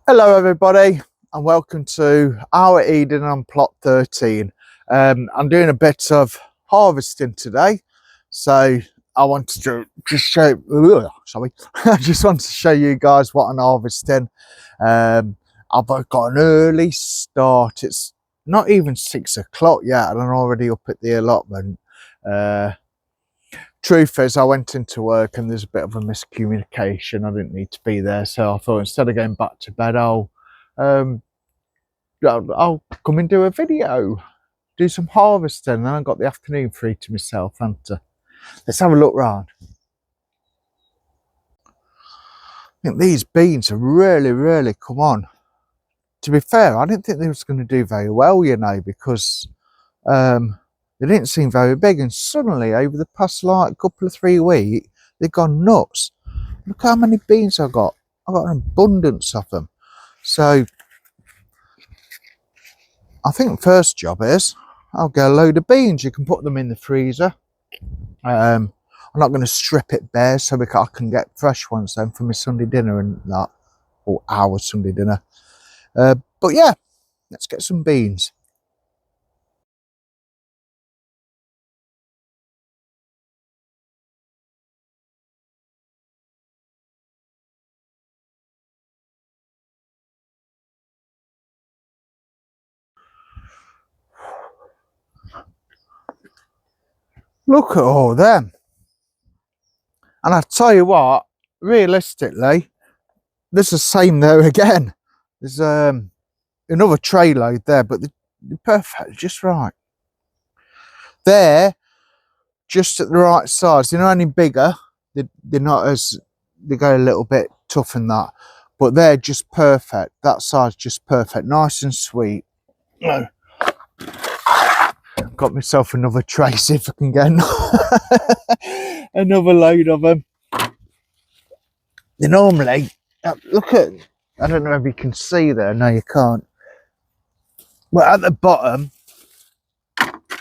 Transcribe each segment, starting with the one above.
Hello everybody and welcome to our Eden on plot 13. I'm doing a bit of harvesting today, so I wanted to just show I just want to show you guys what I'm harvesting. I've got an early start. It's not even 6 o'clock yet and I'm already up at the allotment. Truth is, I went into work and there's a bit of a miscommunication. I didn't need to be there, so I thought instead of going back to bed, um, I'll come and do a video, do some harvesting, and I got the afternoon free to myself. And let's have a look round. I think these beans have really come on. To be fair, I didn't think they was going to do very well, you know, because they didn't seem very big, and suddenly over the past like couple of 3 weeks they've gone nuts. Look how many beans I got an abundance of them. So I think the first job is I'll get a load of beans. You can put them in the freezer. I'm not going to strip it bare so I can get fresh ones then for my Sunday dinner and that, or our Sunday dinner. But yeah, let's get some beans. Look at all them. And I tell you what, realistically, there's the same there again. There's another tray load there, but they're perfect, just right. They're just at the right size. They're not any bigger. They're not as, they go a little bit tough in that, but they're just perfect. That size, just perfect, nice and sweet. Got myself another tray, see if I can get another load of them. They normally, look at, I don't know if you can see there, no you can't, but at the bottom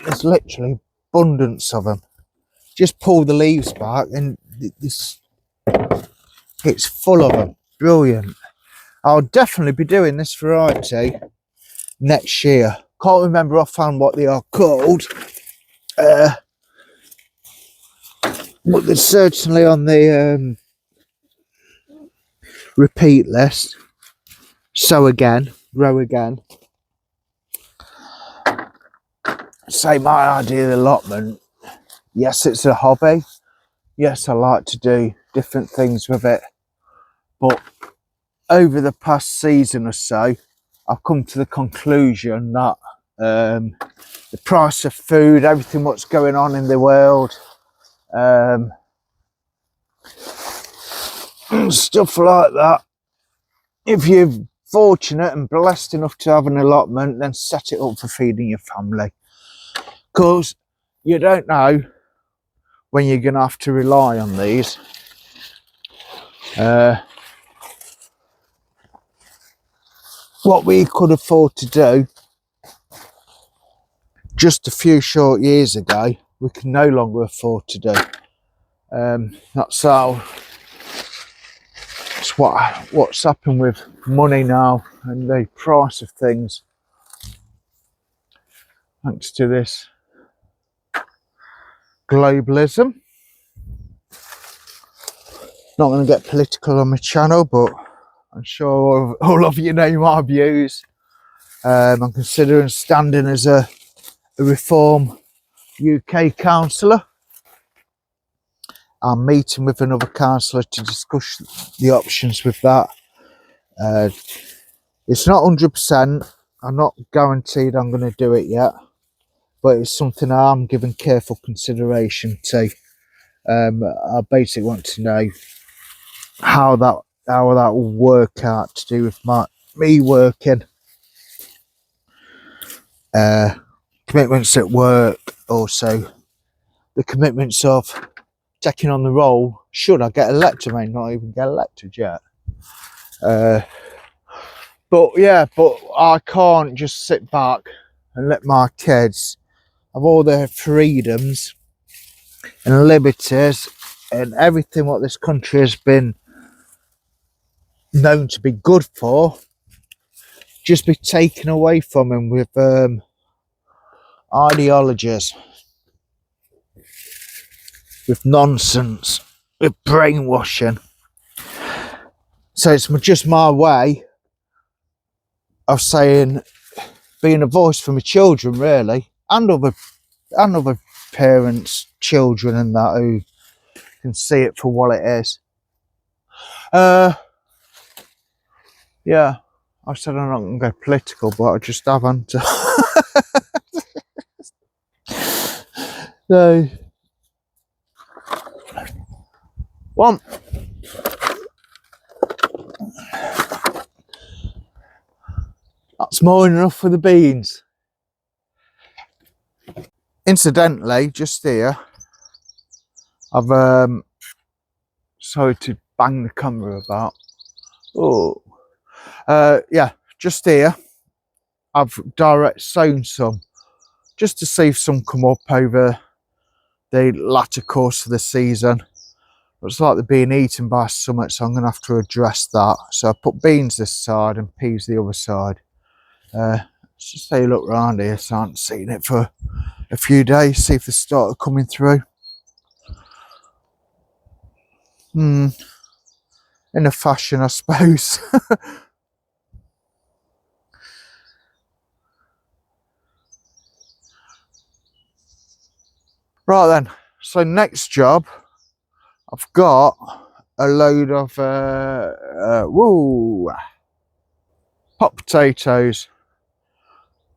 there's literally abundance of them. Just pull the leaves back and it's full of them. Brilliant. I'll definitely be doing this variety next year. Can't remember offhand what they are called, but they're certainly on the repeat list. Sow again, grow again. Say my idea of the allotment, yes, it's a hobby. Yes, I like to do different things with it, but over the past season or so, I've come to the conclusion that the price of food, everything what's going on in the world, stuff like that, if you're fortunate and blessed enough to have an allotment, then set it up for feeding your family, because you don't know when you're going to have to rely on these. What we could afford to do just a few short years ago, we can no longer afford to do. That's how, it's what's happened with money now and the price of things, thanks to this globalism. Not going to get political on my channel, but I'm sure all of you know my views. I'm considering standing as a Reform UK councillor. I'm meeting with another councillor to discuss the options with that. It's not 100%. I'm not guaranteed I'm going to do it yet, but it's something I'm giving careful consideration to. I basically want to know how that will work out to do with me working, commitments at work, also the commitments of taking on the role should I get elected. I may not even get elected yet, but yeah, but I can't just sit back and let my kids have all their freedoms and liberties and everything what this country has been known to be good for just be taken away from him with ideologies, with nonsense, with brainwashing. So it's just my way of saying, being a voice for my children, really, and other parents, children, and that who can see it for what it is. Yeah, I said I'm not going to go political, but I just haven't. So, one. That's more than enough for the beans. Incidentally, just here, I've sorry to bang the camera about. Oh, yeah, just here, I've direct sown some, just to see if some come up over the latter course of the season. Looks like they're being eaten by something, so I'm going to have to address that. So I put beans this side and peas the other side. Let's just say look around here, so I haven't seen it for a few days, see if they started coming through. In a fashion, I suppose. Right then, so next job, I've got a load of pot potatoes.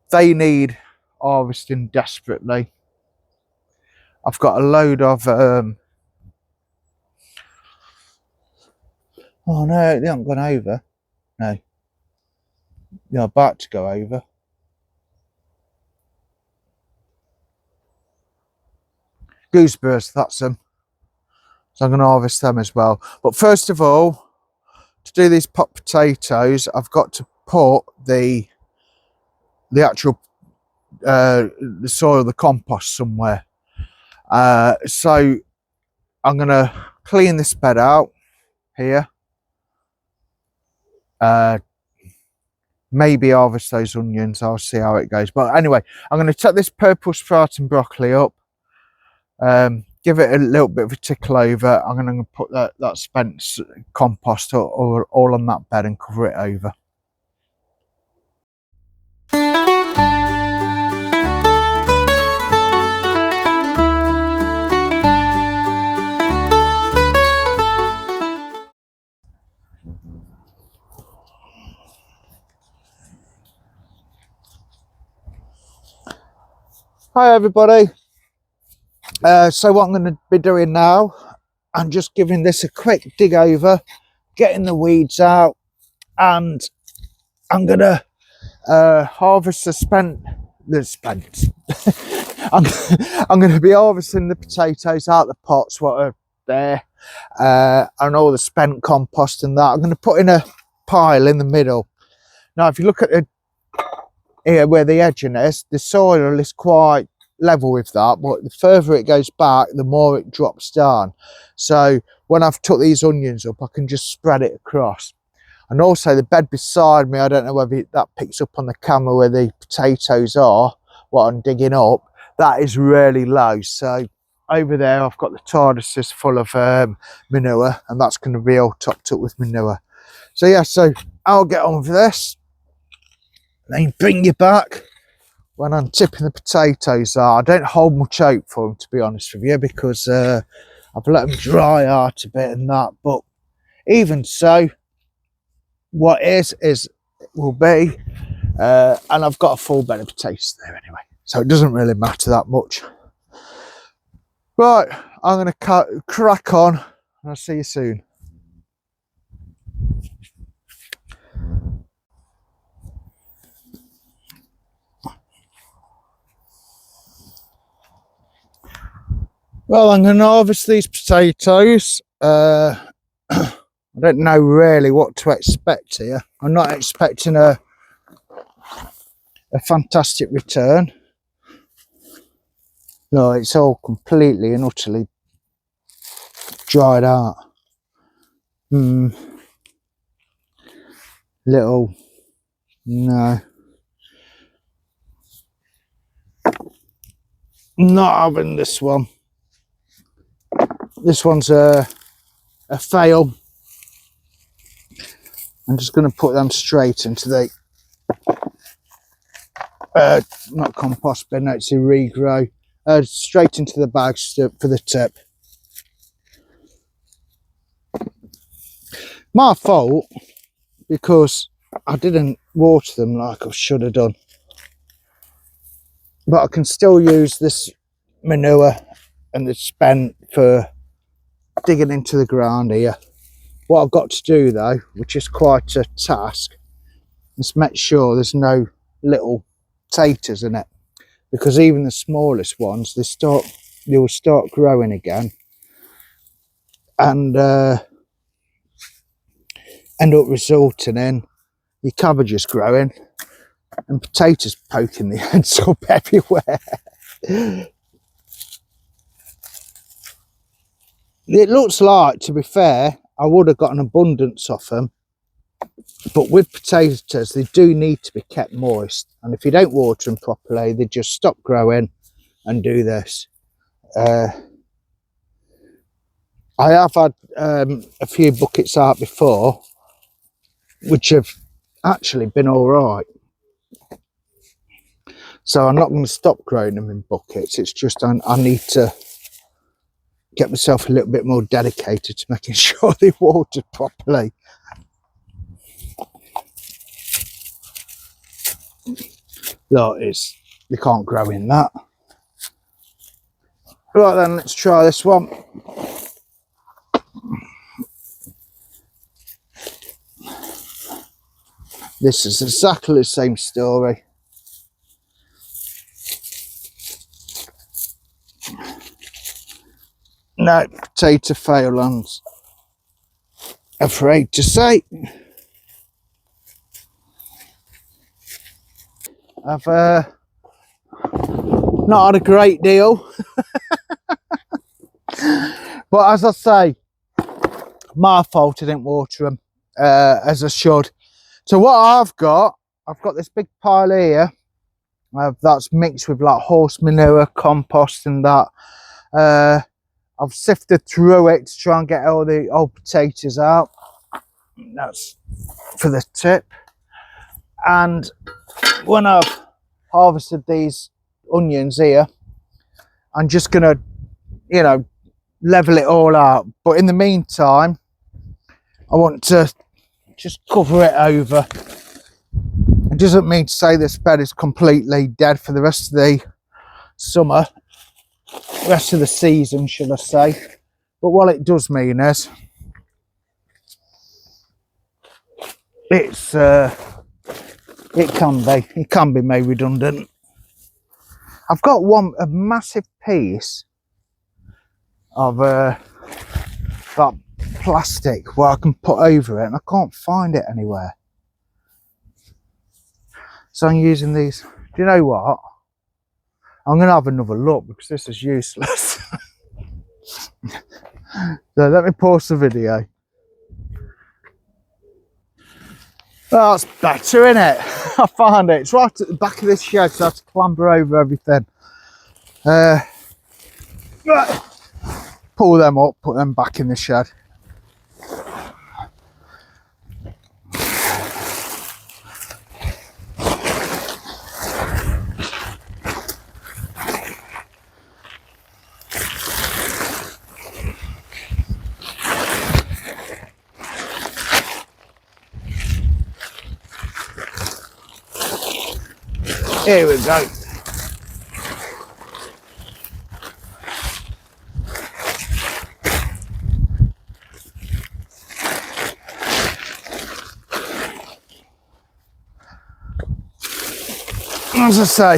They need harvesting desperately. I've got a load of oh no, they haven't gone over. No, they're about to go over. Gooseberries, that's them. So I'm going to harvest them as well. But first of all, to do these pot potatoes, I've got to put the actual the soil, the compost somewhere. So I'm going to clean this bed out here. Maybe harvest those onions. I'll see how it goes. But anyway, I'm going to take this purple sprouting broccoli up. Give it a little bit of a tickle over. I'm going to put that spent compost all on that bed and cover it over. Hi everybody. So what I'm going to be doing now, I'm just giving this a quick dig over, getting the weeds out, and I'm going to harvest I'm going to be harvesting the potatoes out of the pots what are there, and all the spent compost and that. I'm going to put in a pile in the middle. Now if you look at here where the edging is, the soil is quite level with that, but the further it goes back, the more it drops down. So when I've took these onions up, I can just spread it across. And also the bed beside me, I don't know whether that picks up on the camera where the potatoes are, what I'm digging up, that is really low. So over there I've got the TARDISes full of manure, and that's going to be all topped up with manure. So yeah, so I'll get on with this, then bring you back when I'm tipping the potatoes. I don't hold much hope for them, to be honest with you, because I've let them dry out a bit and that. But even so, what will be, and I've got a full bed of potatoes there anyway, so it doesn't really matter that much. Right, I'm going to crack on, and I'll see you soon. Well, I'm going to harvest these potatoes. I don't know really what to expect here. I'm not expecting a fantastic return. No, it's all completely and utterly dried out. Little No. Not having this one. This one's a fail. I'm just going to put them straight into the not compost bin, no, it's a regrow. Straight into the bags for the tip. My fault, because I didn't water them like I should have done. But I can still use this manure and the spent for digging into the ground here. What I've got to do though, which is quite a task, is make sure there's no little taters in it, because even the smallest ones, they will start growing again and end up resulting in your cabbages growing and potatoes poking the heads up everywhere. It looks like, to be fair, I would have got an abundance of them, but with potatoes they do need to be kept moist, and if you don't water them properly they just stop growing and do this. I have had a few buckets out before which have actually been all right, so I'm not going to stop growing them in buckets. It's just I need to get myself a little bit more dedicated to making sure they're watered properly. That is, they can't grow in that. Right then, let's try this one. This is exactly the same story. No, potato fail, I'm afraid to say. I've not had a great deal. But as I say, my fault, I didn't water them as I should. So what I've got this big pile here that's mixed with like horse manure, compost and that. I've sifted through it to try and get all the old potatoes out. That's for the tip. And when I've harvested these onions here, I'm just gonna, you know, level it all out. But in the meantime, I want to just cover it over. It doesn't mean to say this bed is completely dead for the rest of the summer, rest of the season, should I say. But what it does mean is it's it can be made redundant. I've got a massive piece of that plastic where I can put over it, and I can't find it anywhere. So I'm using these. Do you know what? I'm going to have another look because this is useless. So let me pause the video. Well, that's better, isn't it? I found it. It's right at the back of this shed, so I have to clamber over everything. Pull them up, put them back in the shed. Here we go. As I say,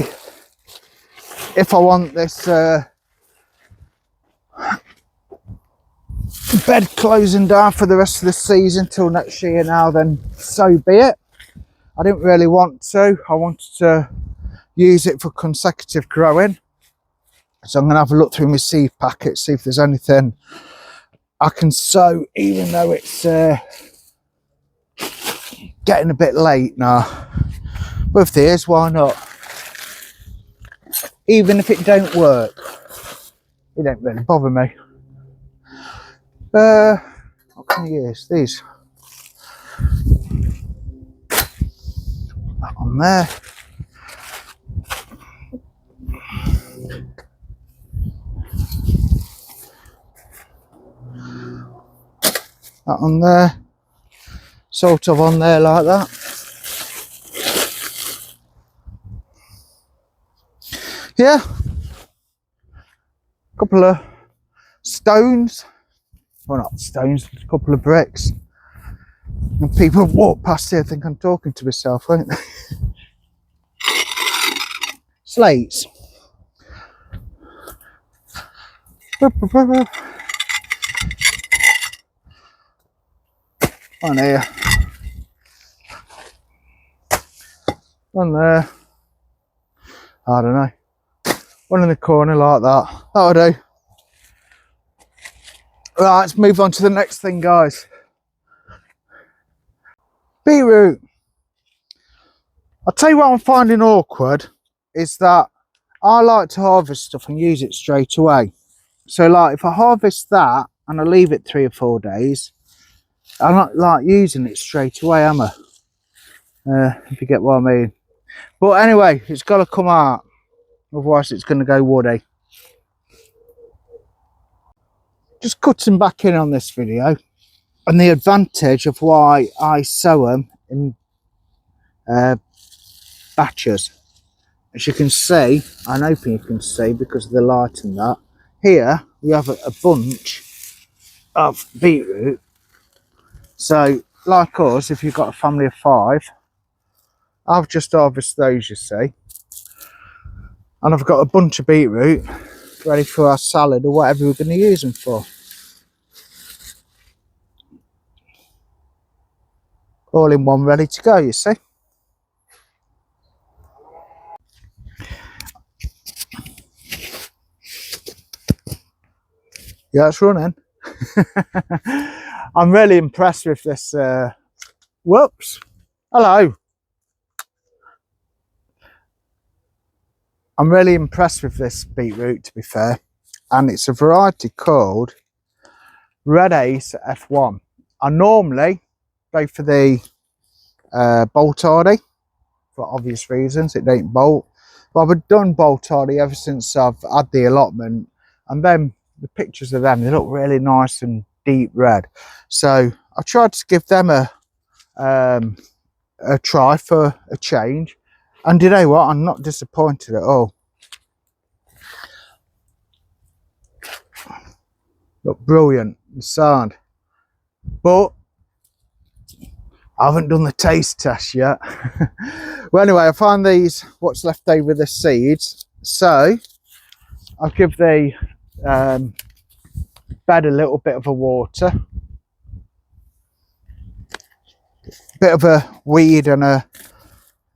if I want this bed closing down for the rest of the season till next year now, then so be it. I didn't really want to. I wanted to use it for consecutive growing. So I'm going to have a look through my seed packet, see if there's anything I can sow, even though it's getting a bit late now. with these, why not? Even if it don't work, it don't really bother me. What can I use? These. That on there. That on there. Sort of on there like that. Yeah. A couple of stones. Well, not stones, a couple of bricks. And people walk past here, think I'm talking to myself, won't they? Slates. On here. On there. I don't know. One in the corner like that. That'll do. Right, let's move on to the next thing, guys. Beetroot. I'll tell you what I'm finding awkward is that I like to harvest stuff and use it straight away. So like if I harvest that and I leave it 3 or 4 days, I'm not like using it straight away, am I? If you get what I mean. But anyway, it's got to come out, otherwise it's going to go woody. Just cutting back in on this video and the advantage of why I sow them in batches. As you can see, I'm hoping you can see because of the light and that, here we have a bunch of beetroot. So like us, if you've got a family of 5, I've just harvested those, you see, and I've got a bunch of beetroot ready for our salad or whatever we're going to use them for. All in one, ready to go, you see. Yeah, it's running. I'm really impressed with this. Whoops. Hello. I'm really impressed with this beetroot, to be fair. And it's a variety called Red Ace F1. I normally go for the Bolt Hardy for obvious reasons. It don't bolt. But I've done Bolt Hardy ever since I've had the allotment. And then the pictures of them, they look really nice and deep red. So I tried to give them a try for a change. And you know what? I'm not disappointed at all. Look brilliant, the sound. But I haven't done the taste test yet. Well, anyway, I find these, what's left over, the seeds. So I'll give the bed a little bit of a water. Bit of a weed and a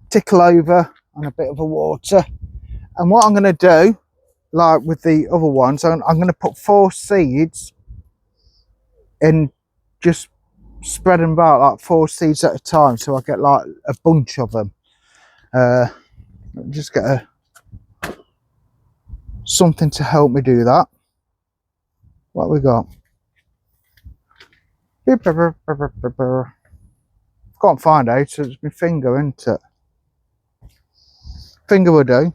tickle over and a bit of a water. And what I'm going to do, like with the other ones, I'm going to put 4 seeds in, just spread them about like 4 seeds at a time, so I get like a bunch of them. Just get something to help me do that. What we got? Can't find out, so it's my finger, isn't it? Finger will do.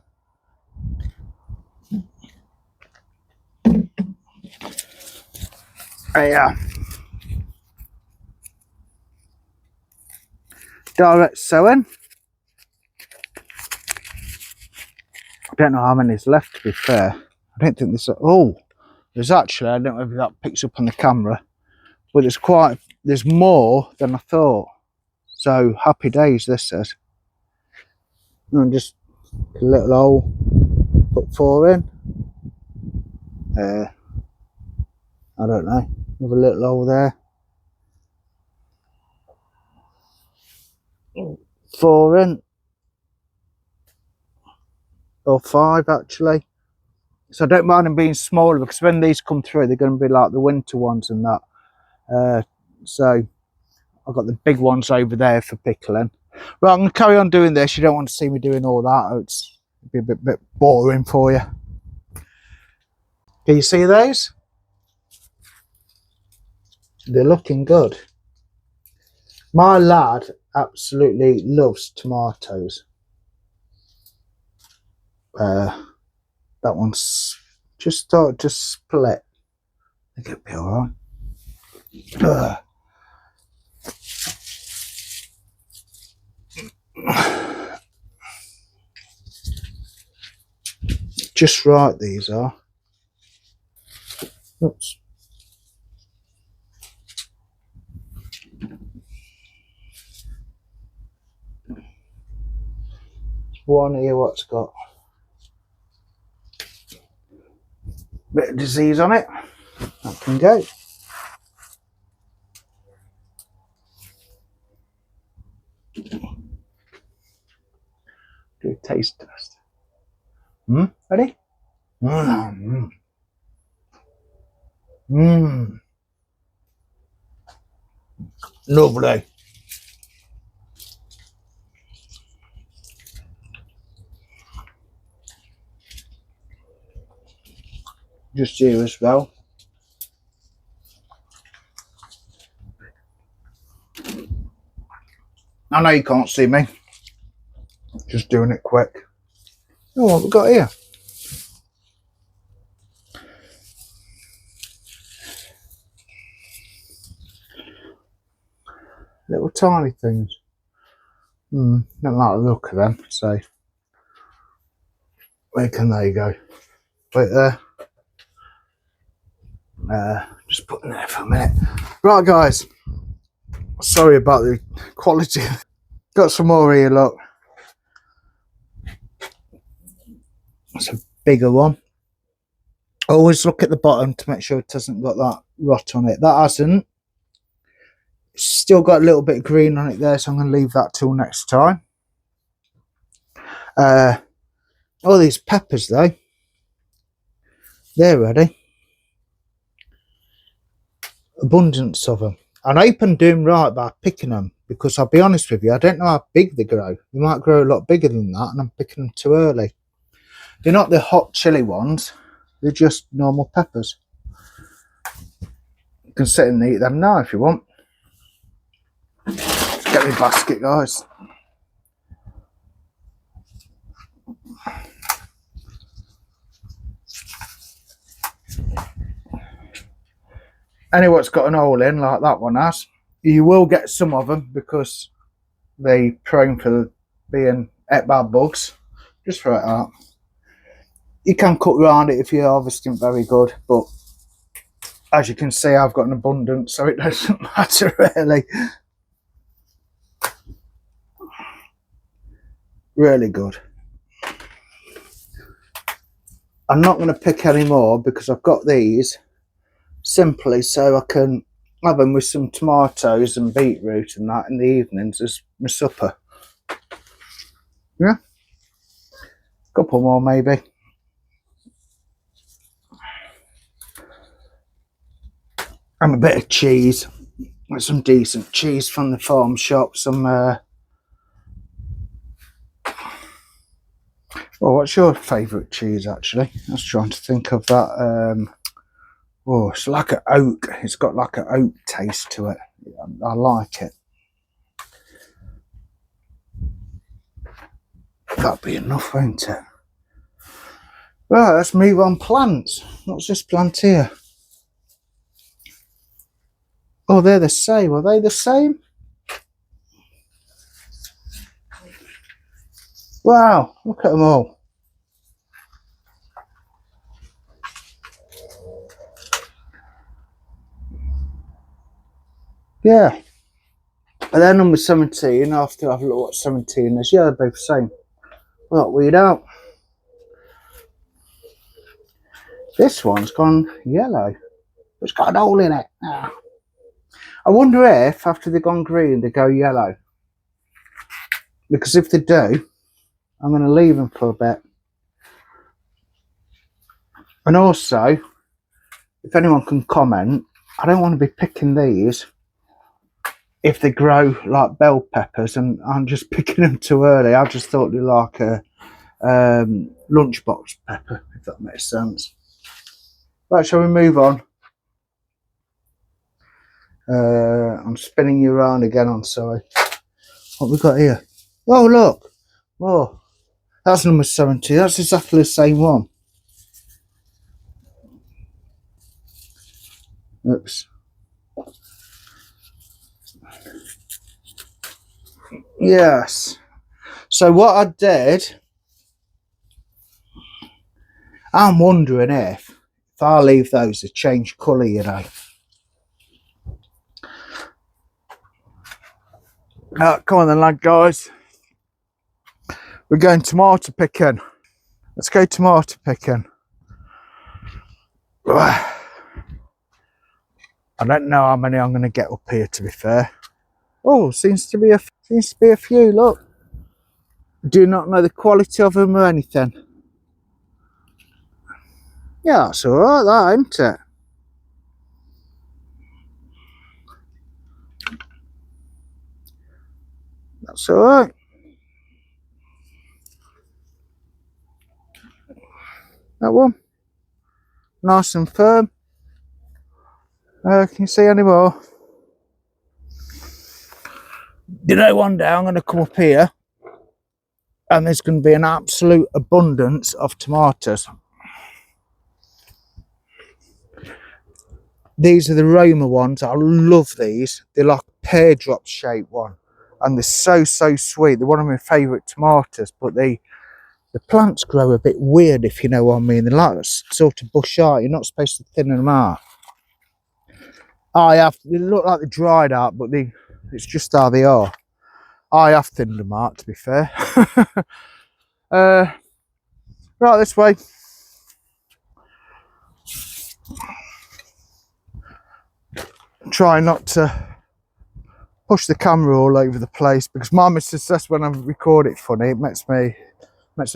Yeah. Direct sowing. I don't know how many is left, to be fair. I don't think there's. Oh, there's actually, I don't know if that picks up on the camera, but there's more than I thought. So happy days, this says. And just a little hole, put 4 in. I don't know, have a little hole there. 4 in. Or 5 actually. So I don't mind them being smaller, because when these come through, they're going to be like the winter ones and that. So I've got the big ones over there for pickling. Right, I'm going to carry on doing this. You don't want to see me doing all that. It'd be a bit boring for you. Can you see those? They're looking good. My lad absolutely loves tomatoes. That one's just started to split. I think it'll be all right. Just right, these are. Oops. One here what's got a bit of disease on it. That can go. Do a taste test. Ready? Lovely. Just you as well. I know you can't see me. Just doing it quick. Oh, what have we got here? Little tiny things. Don't like the look of them, so where can they go? Wait there. Just putting there for a minute. Right, guys. Sorry about the quality. Got some more here, look. That's a bigger one. Always look at the bottom to make sure it hasn't got that rot on it. That hasn't. It's still got a little bit of green on it there, so I'm going to leave that till next time. All these peppers, though, they're ready. Abundance of them. And I hope I'm doing right by picking them, because I'll be honest with you, I don't know how big they grow. They might grow a lot bigger than that, and I'm picking them too early. They're not the hot chili ones, they're just normal peppers. You can sit and eat them now if you want. Let's get my basket, guys. Anyway, it's got an hole in like that one has. You will get some of them because they're prone for being ate by bugs. Just throw it out. You can cut around it if you're harvesting very good, but as you can see, I've got an abundance, so it doesn't matter really. Really good. I'm not going to pick any more because I've got these simply so I can have them with some tomatoes and beetroot and that in the evenings as my supper. Yeah, couple more maybe. And a bit of cheese, some decent cheese from the farm shop. Some well, what's your favourite cheese actually? I was trying to think of that. Oh, it's like an oak. It's got like an oak taste to it. I like it. That'll be enough, won't it? Right, let's move on. Plants. What's this plant here? Oh, they're the same. Are they the same? Wow, look at them all. Yeah. And then number 17, I have to have a look at 17 is. Yeah, they're both the same. Well, weed out. This one's gone yellow. It's got an hole in it. Ah. I wonder if after they've gone green they go yellow. Because if they do, I'm going to leave them for a bit. And also, if anyone can comment, I don't want to be picking these if they grow like bell peppers, and I'm just picking them too early. I just thought they're like a lunchbox pepper, if that makes sense. Right, shall we move on? I'm spinning you around again, I'm sorry. What we got here? Oh, look. Oh, that's number 70. That's exactly the same one. Oops. Yes. So what I did, I'm wondering if I leave those to change colour, you know. Come on then, lad, guys. We're going tomato picking. Let's go tomato picking. I don't know how many I'm going to get up here, to be fair. Oh, seems to be a few. Look, do not know the quality of them or anything. Yeah, that's all right, that, isn't it? That's all right. That one, nice and firm. Can you see any more? You know, one day I'm going to come up here and there's going to be an absolute abundance of tomatoes. These are the Roma ones. I love these. They're like a pear drop shaped one, and they're so sweet. They're one of my favourite tomatoes, but the plants grow a bit weird, if you know what I mean. They're like sort of bush art. You're not supposed to thin them out. They look like they're dried out, but it's just how they are. I have thinned them out, to be fair. Right, this way. Try not to push the camera all over the place, because my missus says when I record it funny, it makes me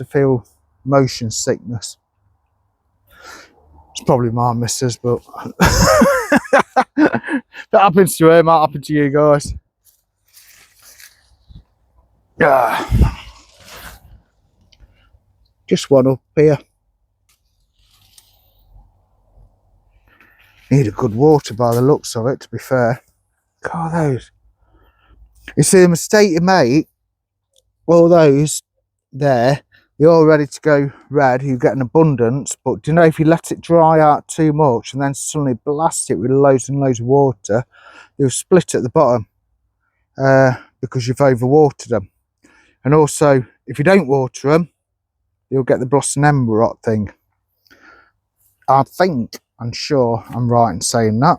feel motion sickness. It's probably my missus, but that happens to her, might happen to you guys. Yeah. Just one up here. Need a good water by the looks of it, to be fair. God, those. You see, the mistake you make, all those there, you're all ready to go red, you get an abundance, but do you know, if you let it dry out too much and then suddenly blast it with loads and loads of water, you'll split at the bottom because you've overwatered them. And also, if you don't water them, you'll get the blossom ember rot thing. I'm sure I'm right in saying that.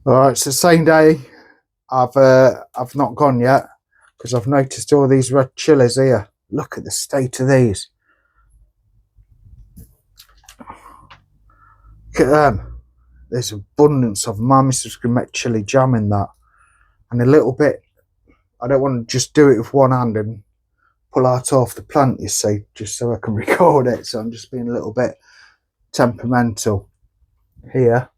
Alright, so same day, I've not gone yet, because I've noticed all these red chilies here. Look at the state of these. Look at them. There's abundance of them. My missus can make chili jam in that. And a little bit, I don't want to just do it with one hand and pull out off the plant, you see, just so I can record it. So I'm just being a little bit temperamental here.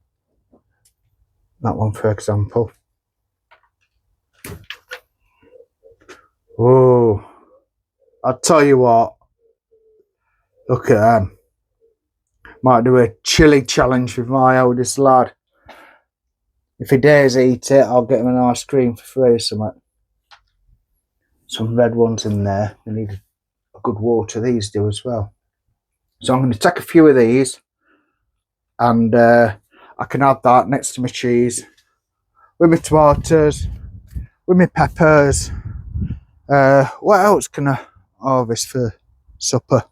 That one, for example. Oh, I'll tell you what, look at them. Might do a chili challenge with my oldest lad. If he dares eat it, I'll get him an ice cream for free or something. Some red ones in there. They need a good water. These do as well. So I'm going to take a few of these, and I can add that next to my cheese, with my tomatoes, with my peppers. What else can I harvest for supper?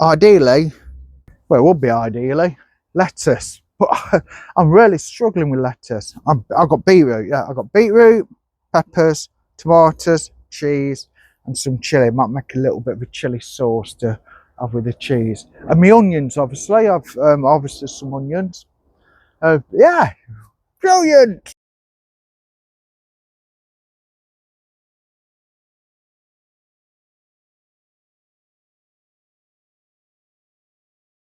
Ideally, well, it would be ideally lettuce, but I'm really struggling with lettuce. I've got beetroot. Yeah, I've got beetroot, peppers, tomatoes, cheese, and some chili. Might make a little bit of a chili sauce to have with the cheese. And my onions, obviously. I've harvested some onions. Yeah, brilliant.